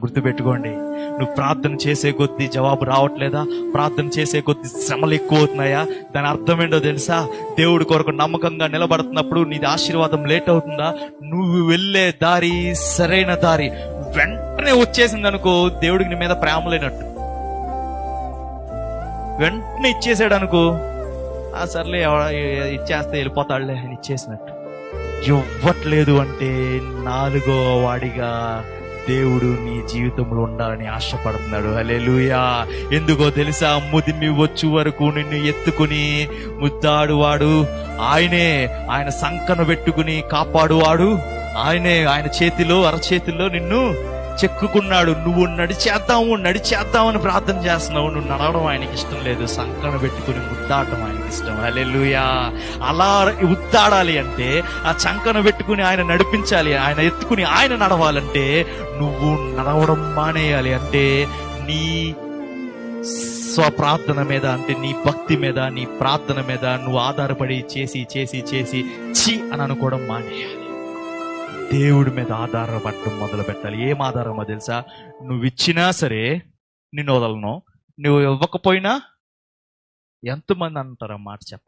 గుర్తుపెట్టుకోండి, నువ్వు ప్రార్థన చేసే కొద్దీ జవాబు రావట్లేదా? ప్రార్థన చేసే కొద్దీ శ్రమలు ఎక్కువ అవుతున్నాయా? దాని అర్థం ఏంటో తెలుసా? దేవుడి కొరకు నమ్మకంగా నిలబడుతున్నప్పుడు నీది ఆశీర్వాదం లేట్ అవుతుందా? నువ్వు వెళ్ళే దారి సరైన దారి వెంటనే వచ్చేసింది అనుకో, దేవుడికి నీ మీద ప్రేమ లేనట్టు. వెంటనే ఇచ్చేసాడు అనుకో, సర్లే ఇచ్చేస్తే వెళ్ళిపోతాడులే అని ఇచ్చేసినట్టు. ఇవ్వట్లేదు అంటే 4వ వాడిగా దేవుడు నీ జీవితంలో ఉండాలని ఆశపడుతున్నాడు. హల్లెలూయా. ఎందుకో తెలుసా? ముదిమి వచ్చు వరకు నిన్ను ఎత్తుకుని ముద్దాడువాడు ఆయనే. ఆయన సంకన పెట్టుకుని కాపాడువాడు ఆయనే. ఆయన చేతిలో అరచేతిలో నిన్ను చెక్కుకున్నాడు. నువ్వు నడిచేద్దామని ప్రార్థన చేస్తున్నావు. నువ్వు నడవడం ఆయనకి ఇష్టం లేదు. సంకన పెట్టుకుని ముద్దాడటం ఆయనకి ఇష్టం. హల్లెలూయా. అలా ఉద్దాడాలి అంటే, ఆ చంకన పెట్టుకుని ఆయన నడిపించాలి, ఆయన ఎత్తుకుని ఆయన నడవాలంటే నువ్వు నడవడం మానేయాలి. అంటే నీ స్వప్రార్థన మీద, అంటే నీ భక్తి మీద, నీ ప్రార్థన మీద నువ్వు ఆధారపడి చేసి చి అని అనుకోవడం మానేయాలి. దేవుడి మీద ఆధారపడటం మొదలు పెట్టాలి. ఏం ఆధారమో తెలుసా? నువ్వు ఇచ్చినా సరే నిన్ను వదలను, నువ్వు ఇవ్వకపోయినా. ఎంతమంది అంటారా మాట చెప్ప